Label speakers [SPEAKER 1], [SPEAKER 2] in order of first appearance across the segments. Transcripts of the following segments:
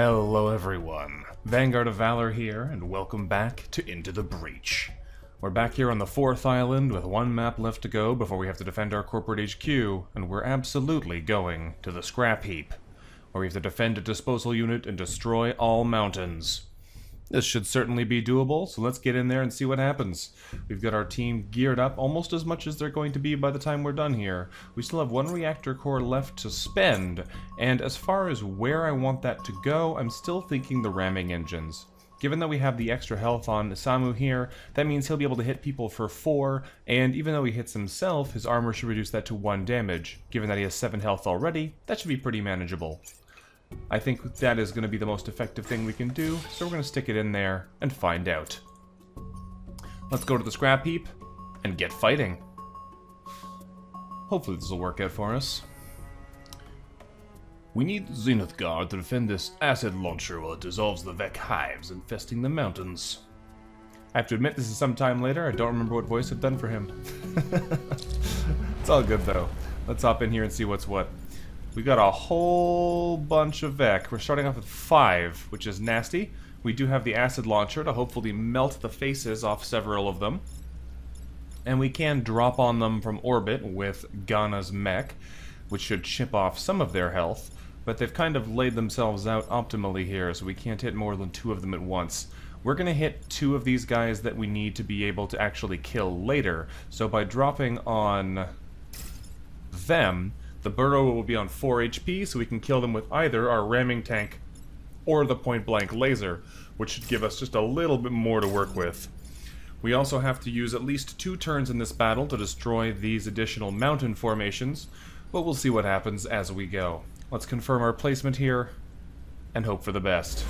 [SPEAKER 1] Hello everyone, VanguardOfValor here, and welcome back to Into the Breach. We're back here on the 4th island with one map left to go before we have to defend our corporate HQ, and we're absolutely going to the scrap heap, where we have to defend a disposal unit and destroy all mountains. This should certainly be doable, so let's get in there and see what happens. We've got our team geared up almost as much as they're going to be by the time we're done here. We still have one reactor core left to spend, and as far as where I want that to go, I'm still thinking the ramming engines. Given that we have the extra health on Samu here, that means he'll be able to hit people for 4, and even though he hits himself, his armor should reduce that to 1 damage. Given that he has 7 health already, that should be pretty manageable. I think that is going to be the most effective thing we can do, so we're going to stick it in there and find out. Let's go to the scrap heap and get fighting. Hopefully this will work out for us. We need the Zenith guard to defend this acid launcher while it dissolves the Vec hives infesting the mountains. I have to admit this is some time later. I don't remember what voice I've done for him. It's all good though. Let's hop in here and see what's what. We got a whole bunch of Vec. We're starting off with 5, which is nasty. We do have the acid launcher to hopefully melt the faces off several of them. And we can drop on them from orbit with Ghana's mech, which should chip off some of their health. But they've kind of laid themselves out optimally here, so we can't hit more than 2 of them at once. We're going to hit 2 of these guys that we need to be able to actually kill later. So by dropping on them, the burrower will be on 4 HP, so we can kill them with either our ramming tank or the point-blank laser, which should give us just a little bit more to work with. We also have to use at least 2 turns in this battle to destroy these additional mountain formations, but we'll see what happens as we go. Let's confirm our placement here and hope for the best.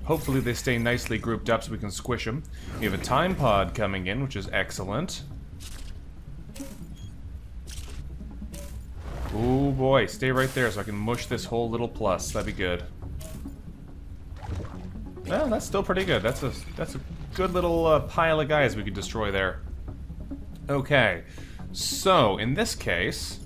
[SPEAKER 1] Hopefully they stay nicely grouped up so we can squish them. We have a time pod coming in, which is excellent. Oh boy, stay right there so I can mush this whole little plus. That'd be good. Well, that's still pretty good. That's a good little pile of guys we could destroy there. Okay, so in this case,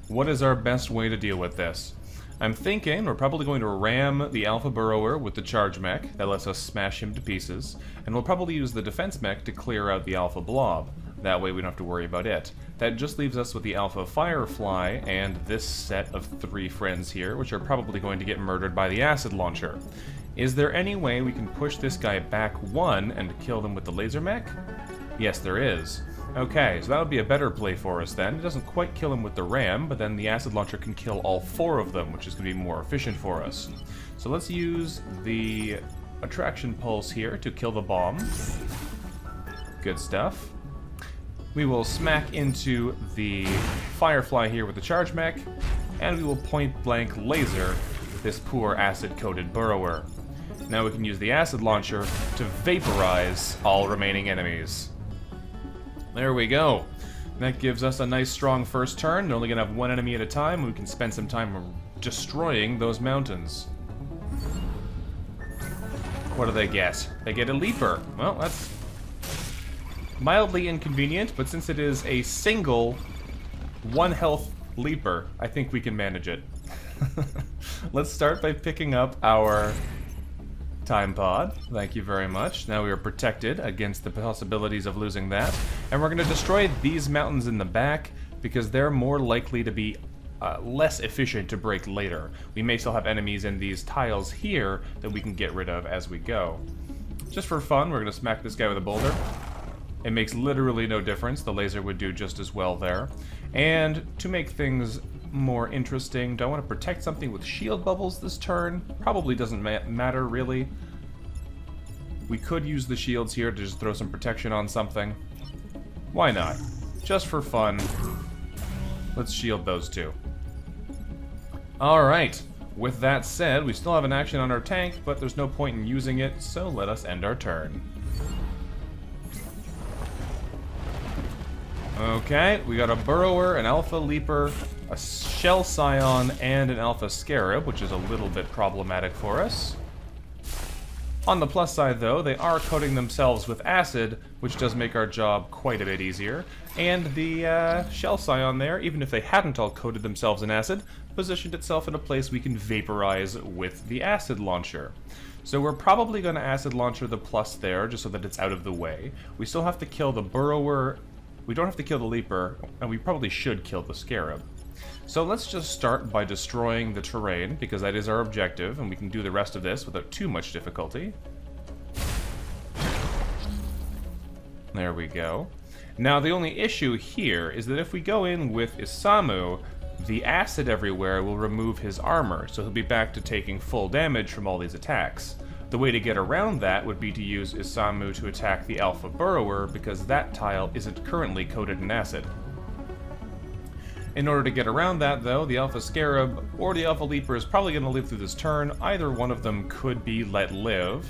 [SPEAKER 1] what is our best way to deal with this? I'm thinking we're probably going to ram the Alpha Burrower with the charge mech. That lets us smash him to pieces. And we'll probably use the defense mech to clear out the Alpha Blob. That way we don't have to worry about it. That just leaves us with the Alpha Firefly and this set of 3 friends here, which are probably going to get murdered by the acid launcher. Is there any way we can push this guy back 1 and kill them with the laser mech? Yes, there is. Okay, so that would be a better play for us then. It doesn't quite kill him with the ram, but then the acid launcher can kill all 4 of them, which is going to be more efficient for us. So let's use the attraction pulse here to kill the bomb. Good stuff. We will smack into the Firefly here with the charge mech, and we will point-blank laser this poor acid-coated burrower. Now we can use the acid launcher to vaporize all remaining enemies. There we go. That gives us a nice strong first turn. They're only going to have 1 enemy at a time, and we can spend some time destroying those mountains. What do they get? They get a leaper. Well, that's mildly inconvenient, but since it is a single 1 health leaper, I think we can manage it. Let's start by picking up our time pod. Thank you very much. Now we are protected against the possibilities of losing that. And we're going to destroy these mountains in the back because they're more likely to be less efficient to break later. We may still have enemies in these tiles here that we can get rid of as we go. Just for fun, we're going to smack this guy with a boulder. It makes literally no difference. The laser would do just as well there. And to make things more interesting, do I want to protect something with shield bubbles this turn? Probably doesn't matter, really. We could use the shields here to just throw some protection on something. Why not? Just for fun. Let's shield those 2. Alright. With that said, we still have an action on our tank, but there's no point in using it, so let us end our turn. Okay, we got a Burrower, an Alpha Leaper, a Shell Scion, and an Alpha Scarab, which is a little bit problematic for us. On the plus side, though, they are coating themselves with acid, which does make our job quite a bit easier. And the Shell Scion there, even if they hadn't all coated themselves in acid, positioned itself in a place we can vaporize with the acid launcher. So we're probably going to acid launcher the plus there, just so that it's out of the way. We still have to kill the burrower. We don't have to kill the leaper, and we probably should kill the scarab. So let's just start by destroying the terrain, because that is our objective, and we can do the rest of this without too much difficulty. There we go. Now the only issue here is that if we go in with Isamu, the acid everywhere will remove his armor, so he'll be back to taking full damage from all these attacks. The way to get around that would be to use Isamu to attack the Alpha Burrower, because that tile isn't currently coated in acid. In order to get around that, though, the Alpha Scarab or the Alpha Leaper is probably going to live through this turn. Either one of them could be let live.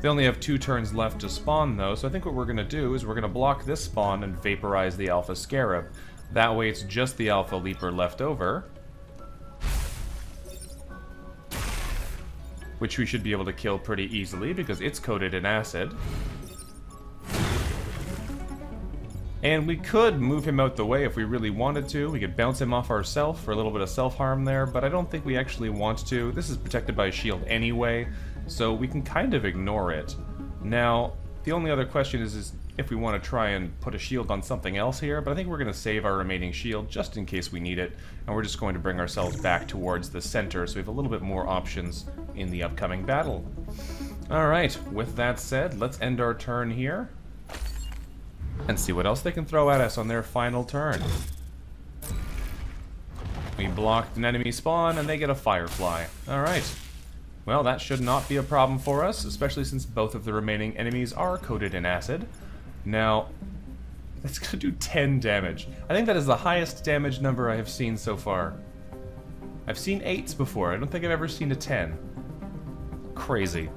[SPEAKER 1] They only have 2 turns left to spawn, though, so I think what we're going to do is we're going to block this spawn and vaporize the Alpha Scarab. That way it's just the Alpha Leaper left over, which we should be able to kill pretty easily because it's coated in acid. And we could move him out the way if we really wanted to. We could bounce him off ourselves for a little bit of self-harm there, but I don't think we actually want to. This is protected by a shield anyway, so we can kind of ignore it. Now, the only other question is if we want to try and put a shield on something else here, but I think we're going to save our remaining shield just in case we need it, and we're just going to bring ourselves back towards the center so we have a little bit more options in the upcoming battle. Alright, with that said, let's end our turn here and see what else they can throw at us on their final turn. We blocked an enemy spawn and they get a firefly. Alright. Well, that should not be a problem for us, especially since both of the remaining enemies are coated in acid. Now, that's going to do 10 damage. I think that is the highest damage number I have seen so far. I've seen 8s before. I don't think I've ever seen a 10. Crazy.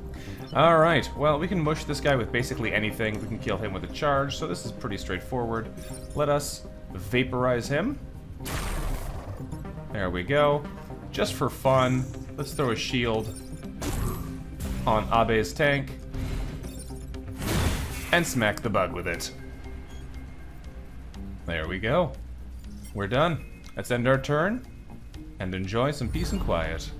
[SPEAKER 1] Alright, well, we can mush this guy with basically anything. We can kill him with a charge, so this is pretty straightforward. Let us vaporize him. There we go. Just for fun, let's throw a shield on Abe's tank and smack the bug with it. There we go. We're done. Let's end our turn and enjoy some peace and quiet.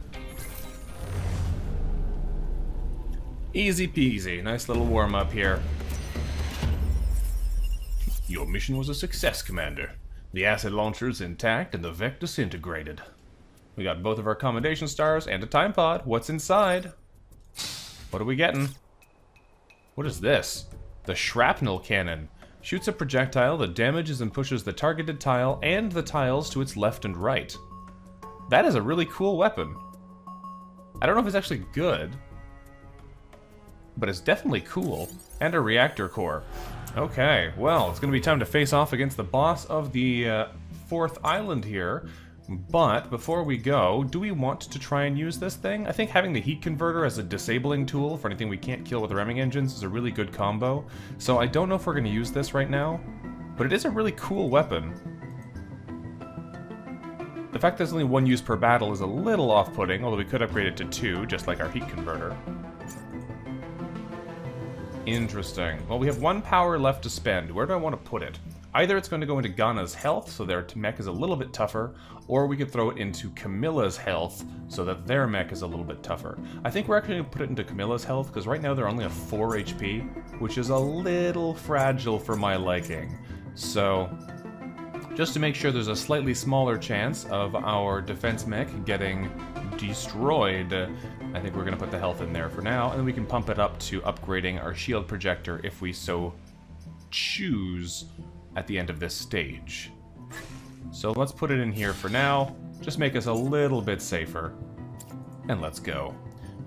[SPEAKER 1] Easy peasy. Nice little warm-up here. Your mission was a success, Commander. The acid launcher's intact and the Vec disintegrated. We got both of our commendation stars and a time pod. What's inside? What are we getting? What is this? The shrapnel cannon. Shoots a projectile that damages and pushes the targeted tile and the tiles to its left and right. That is a really cool weapon. I don't know if it's actually good, but it's definitely cool. And a reactor core. Okay, well, it's going to be time to face off against the boss of the 4th island here. But before we go, do we want to try and use this thing? I think having the heat converter as a disabling tool for anything we can't kill with ramming engines is a really good combo. So I don't know if we're going to use this right now, but it is a really cool weapon. The fact there's only 1 use per battle is a little off-putting, although we could upgrade it to 2, just like our heat converter. Interesting. Well, we have 1 power left to spend. Where do I want to put it? Either it's going to go into Ghana's health, so their mech is a little bit tougher, or we could throw it into Camilla's health, so that their mech is a little bit tougher. I think we're actually going to put it into Camilla's health, because right now they're only at 4 HP, which is a little fragile for my liking. So, just to make sure there's a slightly smaller chance of our defense mech getting destroyed, I think we're going to put the health in there for now, and then we can pump it up to upgrading our shield projector if we so choose at the end of this stage. So let's put it in here for now, just make us a little bit safer, and let's go.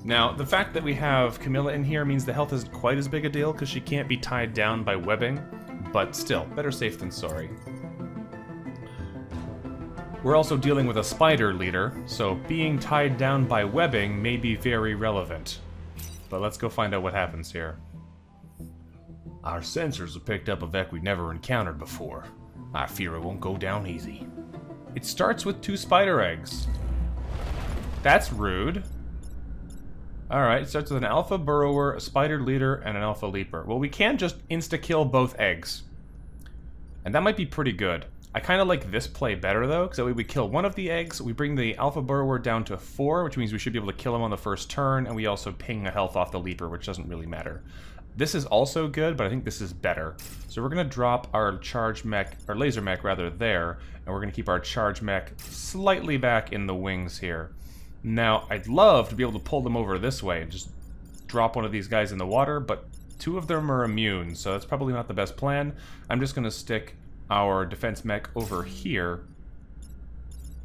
[SPEAKER 1] Now, the fact that we have Camilla in here means the health isn't quite as big a deal because she can't be tied down by webbing, but still, better safe than sorry. We're also dealing with a spider leader, so being tied down by webbing may be very relevant. But let's go find out what happens here. Our sensors have picked up a Vec we've never encountered before. I fear it won't go down easy. It starts with 2 spider eggs. That's rude. Alright, it starts with an alpha burrower, a spider leader, and an alpha leaper. Well, we can just insta-kill both eggs. And that might be pretty good. I kind of like this play better, though, because that way we kill one of the eggs, we bring the Alpha Burrower down to 4, which means we should be able to kill him on the first turn, and we also ping a health off the Leaper, which doesn't really matter. This is also good, but I think this is better. So we're going to drop our charge mech, or laser mech rather, there, and we're going to keep our charge mech slightly back in the wings here. Now, I'd love to be able to pull them over this way and just drop one of these guys in the water, but 2 of them are immune, so that's probably not the best plan. I'm just going to stick our defense mech over here,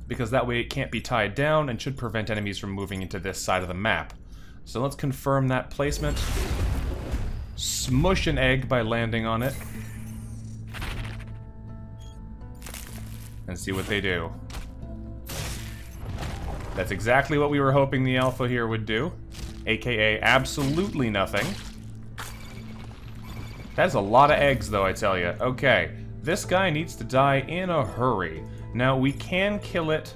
[SPEAKER 1] because that way it can't be tied down and should prevent enemies from moving into this side of the map. So let's confirm that placement. Smush an egg by landing on it. And see what they do. That's exactly what we were hoping the Alpha here would do. AKA absolutely nothing. That's a lot of eggs, though, I tell you. Okay, this guy needs to die in a hurry. Now, we can kill it.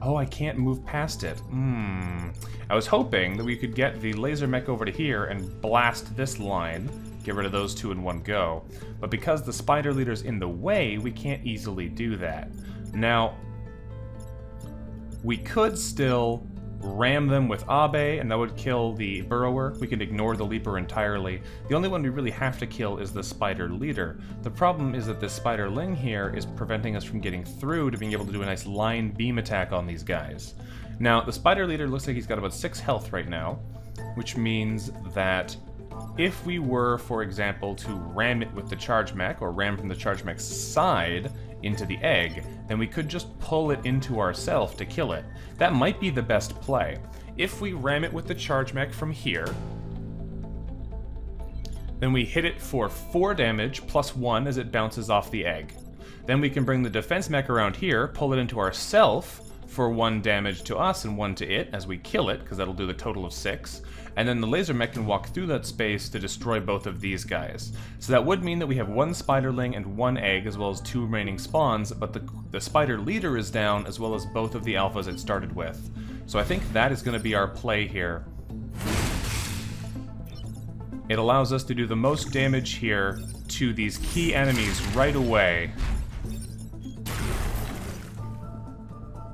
[SPEAKER 1] Oh, I can't move past it. I was hoping that we could get the laser mech over to here and blast this line, get rid of those 2 in one go. But because the spider leader's in the way, we can't easily do that. Now, we could still ram them with Abe, and that would kill the burrower. We can ignore the leaper entirely. The only one we really have to kill is the spider leader. The problem is that this spiderling here is preventing us from getting through to being able to do a nice line beam attack on these guys. Now, the spider leader looks like he's got about 6 health right now, which means that if we were, for example, to ram it with the charge mech, or ram from the charge mech's side into the egg, then we could just pull it into ourselves to kill it. That might be the best play. If we ram it with the charge mech from here, then we hit it for 4 damage plus 1 as it bounces off the egg. Then we can bring the defense mech around here, pull it into ourself for 1 damage to us and 1 to it as we kill it, because that'll do the total of 6. And then the laser mech can walk through that space to destroy both of these guys. So that would mean that we have 1 spiderling and 1 egg, as well as 2 remaining spawns, but the spider leader is down, as well as both of the alphas it started with. So I think that is going to be our play here. It allows us to do the most damage here to these key enemies right away.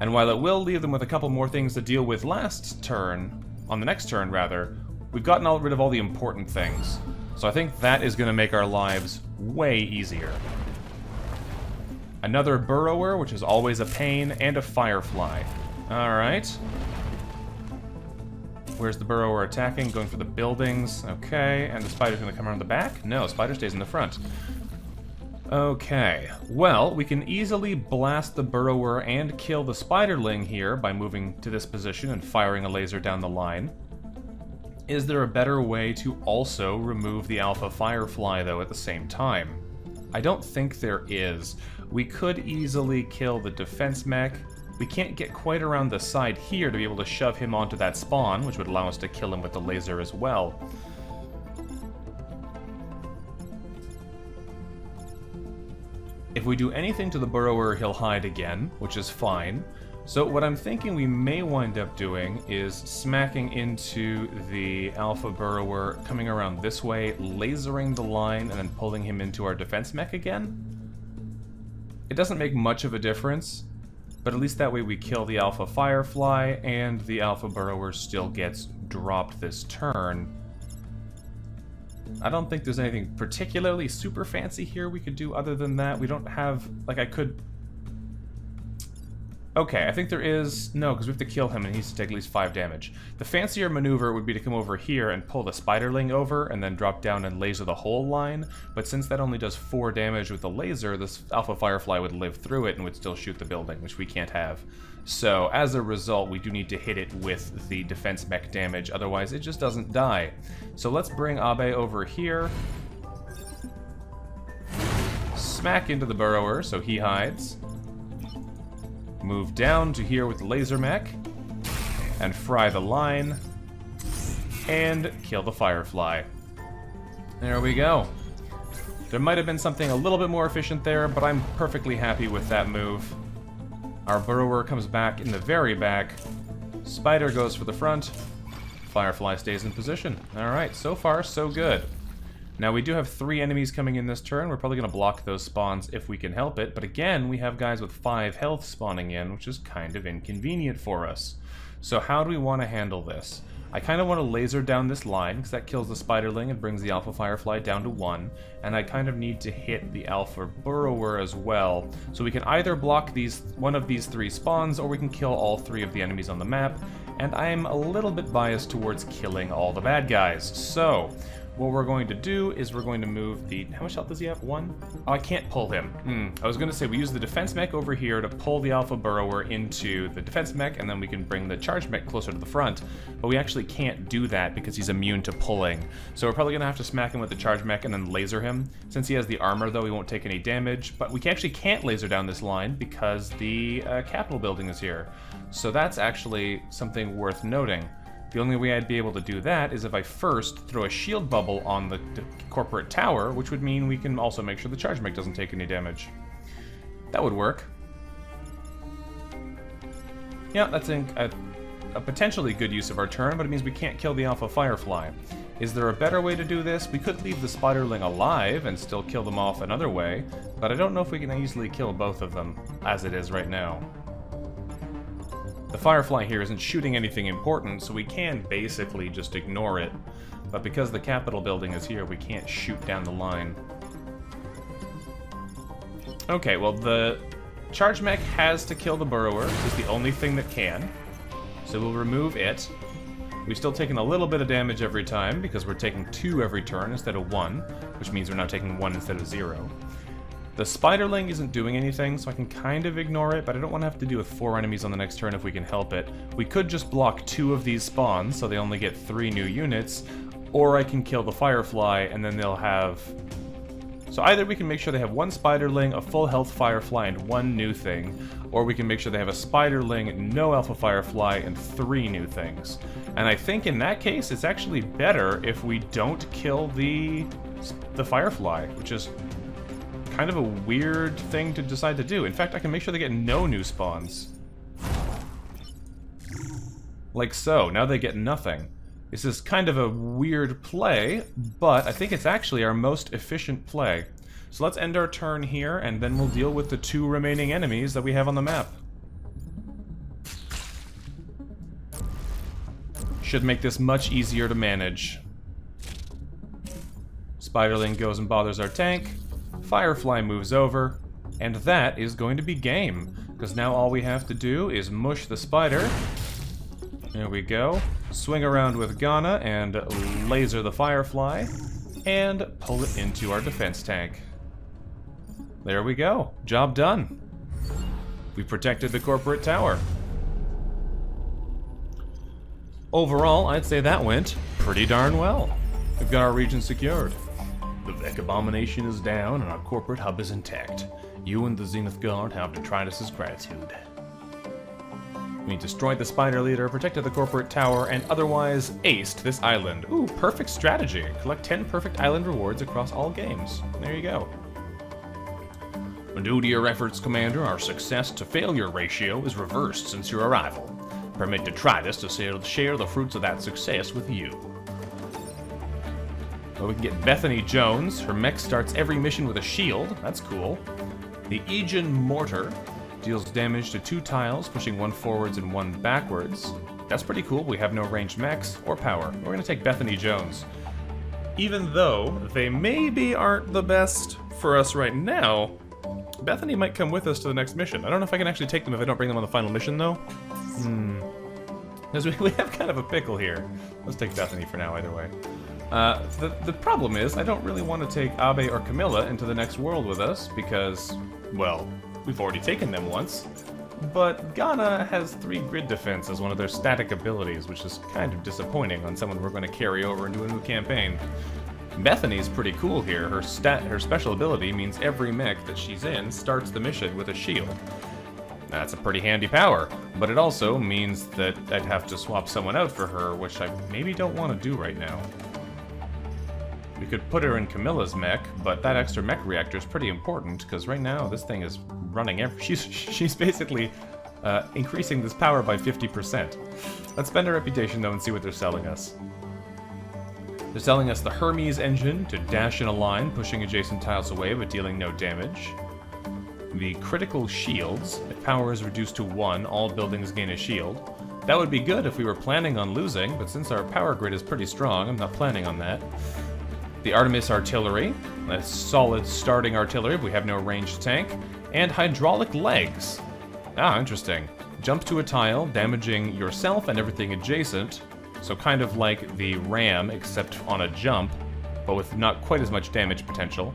[SPEAKER 1] And while it will leave them with a couple more things to deal with on the next turn rather, we've gotten rid of all the important things. So I think that is going to make our lives way easier. Another burrower, which is always a pain, and a firefly. Alright. Where's the burrower attacking? Going for the buildings. Okay, and the spider's going to come around the back? No, spider stays in the front. Okay, well, we can easily blast the burrower and kill the spiderling here by moving to this position and firing a laser down the line. Is there a better way to also remove the alpha firefly, though, at the same time? I don't think there is. We could easily kill the defense mech. We can't get quite around the side here to be able to shove him onto that spawn, which would allow us to kill him with the laser as well. If we do anything to the burrower, he'll hide again, which is fine. So what I'm thinking we may wind up doing is smacking into the alpha burrower, coming around this way, lasering the line, and then pulling him into our defense mech again. It doesn't make much of a difference, but at least that way we kill the alpha firefly, and the alpha burrower still gets dropped this turn. I don't think there's anything particularly super fancy here we could do other than that. We don't have, like, I could... Okay, I think there is... No, because we have to kill him and he needs to take at least 5 damage. The fancier maneuver would be to come over here and pull the spiderling over and then drop down and laser the whole line, but since that only does 4 damage with the laser, this alpha firefly would live through it and would still shoot the building, which we can't have. So, as a result, we do need to hit it with the defense mech damage, otherwise it just doesn't die. So let's bring Abe over here. Smack into the burrower, so he hides. Move down to here with the laser mech. And fry the line. And kill the firefly. There we go. There might have been something a little bit more efficient there, but I'm perfectly happy with that move. Our burrower comes back in the very back. Spider goes for the front. Firefly stays in position. Alright, so far so good. Now, we do have 3 enemies coming in this turn. We're probably going to block those spawns if we can help it. But again, we have guys with 5 health spawning in, which is kind of inconvenient for us. So how do we want to handle this? I kind of want to laser down this line, because that kills the spiderling and brings the alpha firefly down to 1. And I kind of need to hit the alpha burrower as well. So we can either block one of these 3 spawns, or we can kill all 3 of the enemies on the map. And I'm a little bit biased towards killing all the bad guys. So what we're going to do is we're going to move the... How much health does he have? 1? Oh, I can't pull him. I was going to say we use the defense mech over here to pull the alpha burrower into the defense mech, and then we can bring the charge mech closer to the front. But we actually can't do that because he's immune to pulling. So we're probably going to have to smack him with the charge mech and then laser him. Since he has the armor, though, he won't take any damage. But we actually can't laser down this line because the Capitol building is here. So that's actually something worth noting. The only way I'd be able to do that is if I first throw a shield bubble on the corporate tower, which would mean we can also make sure the charge mech doesn't take any damage. That would work. Yeah, that's a potentially good use of our turn, but it means we can't kill the alpha firefly. Is there a better way to do this? We could leave the spiderling alive and still kill them off another way, but I don't know if we can easily kill both of them, as it is right now. The firefly here isn't shooting anything important, so we can basically just ignore it. But because the Capitol building is here, we can't shoot down the line. Okay, well, the charge mech has to kill the burrower. It's the only thing that can. So we'll remove it. We've still taken a little bit of damage every time, because we're taking 2 every turn instead of 1, which means we're now taking 1 instead of 0. The spiderling isn't doing anything, so I can kind of ignore it, but I don't want to have to deal with 4 enemies on the next turn if we can help it. We could just block 2 of these spawns, so they only get 3 new units, or I can kill the firefly, and then they'll have... So either we can make sure they have 1 spiderling, a full health firefly, and 1 new thing, or we can make sure they have a spiderling, no alpha firefly, and 3 new things. And I think in that case, it's actually better if we don't kill the firefly, which is kind of a weird thing to decide to do. In fact, I can make sure they get no new spawns. Like so. Now they get nothing. This is kind of a weird play, but I think it's actually our most efficient play. So let's end our turn here, and then we'll deal with the 2 remaining enemies that we have on the map. Should make this much easier to manage. Spiderling goes and bothers our tank. Firefly moves over, and that is going to be game, because now all we have to do is mush the spider. There we go. Swing around with Ghana and laser the firefly, and pull it into our defense tank. There we go. Job done. We protected the corporate tower. Overall, I'd say that went pretty darn well. We've got our region secured. The Vec Abomination is down and our corporate hub is intact. You and the Zenith Guard have Detritus's gratitude. We destroyed the spider leader, protected the corporate tower, and otherwise aced this island. Ooh, perfect strategy. Collect 10 perfect island rewards across all games. There you go. Due to your efforts, Commander, our success to failure ratio is reversed since your arrival. Permit Detritus to share the fruits of that success with you. Well, we can get Bethany Jones. Her mech starts every mission with a shield. That's cool. The Aegean Mortar deals damage to 2 tiles, pushing 1 forwards and 1 backwards. That's pretty cool. We have no ranged mechs or power. We're going to take Bethany Jones. Even though they maybe aren't the best for us right now, Bethany might come with us to the next mission. I don't know if I can actually take them if I don't bring them on the final mission, though. Because we have kind of a pickle here. Let's take Bethany for now, either way. The problem is, I don't really want to take Abe or Camilla into the next world with us, because, well, we've already taken them once. But Ghana has 3 grid defense as one of their static abilities, which is kind of disappointing on someone we're going to carry over into a new campaign. Bethany's pretty cool here. Her special ability means every mech that she's in starts the mission with a shield. That's a pretty handy power, but it also means that I'd have to swap someone out for her, which I maybe don't want to do right now. We could put her in Camilla's mech, but that extra mech reactor is pretty important, because right now this thing is running she's basically increasing this power by 50%. Let's spend our reputation, though, and see what they're selling us. They're selling us the Hermes engine to dash in a line, pushing adjacent tiles away but dealing no damage. The critical shields. If power is reduced to 1, all buildings gain a shield. That would be good if we were planning on losing, but since our power grid is pretty strong, I'm not planning on that. The Artemis artillery. A solid starting artillery, but we have no ranged tank. And hydraulic legs. Ah, interesting. Jump to a tile, damaging yourself and everything adjacent. So kind of like the ram, except on a jump, but with not quite as much damage potential.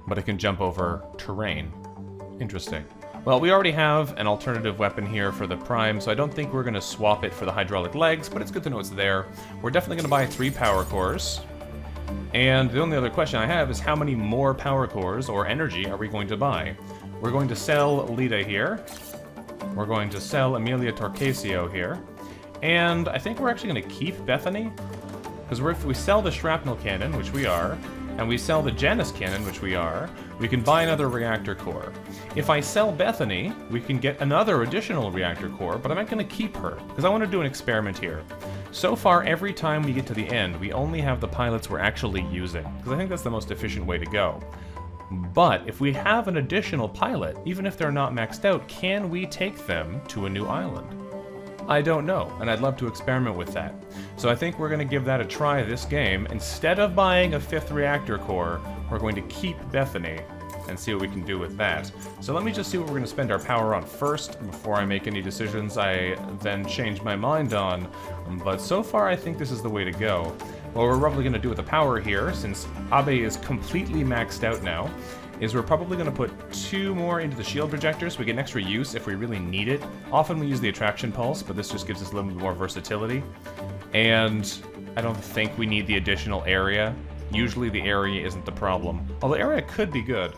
[SPEAKER 1] But it can jump over terrain. Interesting. Well, we already have an alternative weapon here for the Prime, so I don't think we're going to swap it for the hydraulic legs, but it's good to know it's there. We're definitely going to buy 3 power cores. And the only other question I have is how many more power cores or energy are we going to buy? We're going to sell Lita here. We're going to sell Amelia Torcasio here. And I think we're actually going to keep Bethany. Because if we sell the Shrapnel Cannon, which we are, and we sell the Janus Cannon, which we are, we can buy another reactor core. If I sell Bethany, we can get another additional reactor core, but I'm not going to keep her, because I want to do an experiment here. So far, every time we get to the end, we only have the pilots we're actually using, because I think that's the most efficient way to go. But if we have an additional pilot, even if they're not maxed out, can we take them to a new island? I don't know, and I'd love to experiment with that. So I think we're going to give that a try this game. Instead of buying a 5th reactor core, we're going to keep Bethany and see what we can do with that. So let me just see what we're going to spend our power on first before I make any decisions I then change my mind on. But so far I think this is the way to go. What we're probably going to do with the power here, since Abe is completely maxed out now, is we're probably going to put 2 more into the shield projectors so we get an extra use if we really need it. Often we use the attraction pulse, but this just gives us a little bit more versatility. And I don't think we need the additional area. Usually the area isn't the problem. Although area could be good.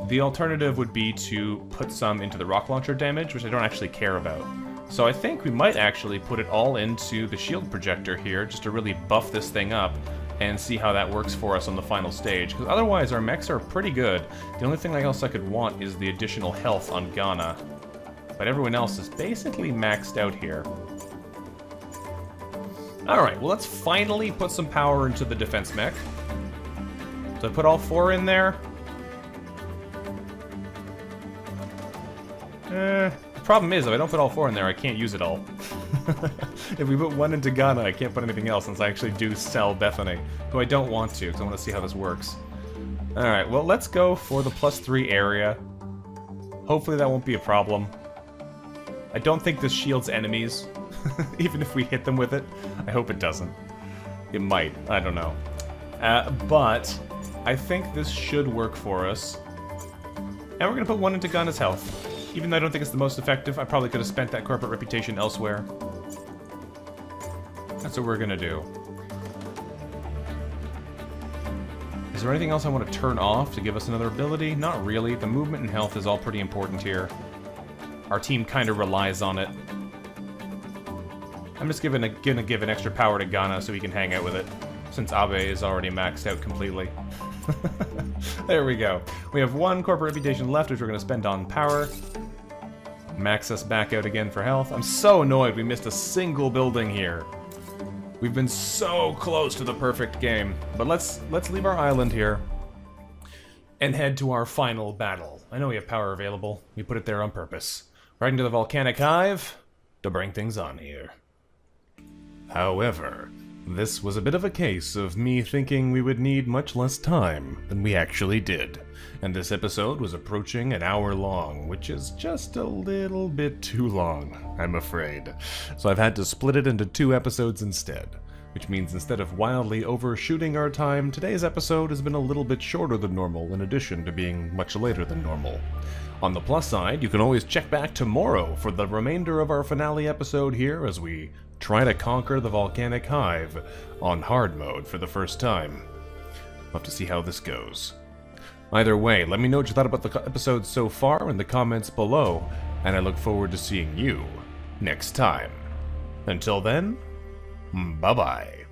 [SPEAKER 1] The alternative would be to put some into the rock launcher damage, which I don't actually care about. So I think we might actually put it all into the shield projector here, just to really buff this thing up and see how that works for us on the final stage, because otherwise our mechs are pretty good. The only thing else I could want is the additional health on Ghana. But everyone else is basically maxed out here. Alright, well let's finally put some power into the defense mech. So I put all 4 in there. The problem is, if I don't put all 4 in there, I can't use it all. If we put 1 into Ghana, I can't put anything else, since I actually do sell Bethany. Though I don't want to, because I want to see how this works. Alright, well, let's go for the +3 area. Hopefully that won't be a problem. I don't think this shields enemies, even if we hit them with it. I hope it doesn't. It might, I don't know. But I think this should work for us. And we're going to put 1 into Ghana's health. Even though I don't think it's the most effective, I probably could have spent that corporate reputation elsewhere. That's what we're gonna do. Is there anything else I want to turn off to give us another ability? Not really. The movement and health is all pretty important here. Our team kind of relies on it. I'm just gonna give an extra power to Ghana so he can hang out with it, since Abe is already maxed out completely. There we go. We have 1 corporate reputation left, which we're going to spend on power. Max us back out again for health. I'm so annoyed we missed a single building here. We've been so close to the perfect game. But let's leave our island here and head to our final battle. I know we have power available. We put it there on purpose. Right into the volcanic hive to bring things on here. However, this was a bit of a case of me thinking we would need much less time than we actually did. And this episode was approaching an hour long, which is just a little bit too long, I'm afraid. So I've had to split it into 2 episodes instead. Which means instead of wildly overshooting our time, today's episode has been a little bit shorter than normal in addition to being much later than normal. On the plus side, you can always check back tomorrow for the remainder of our finale episode here as we try to conquer the volcanic hive on hard mode for the first time. We'll have to see how this goes. Either way, let me know what you thought about the episode so far in the comments below, and I look forward to seeing you next time. Until then, bye-bye.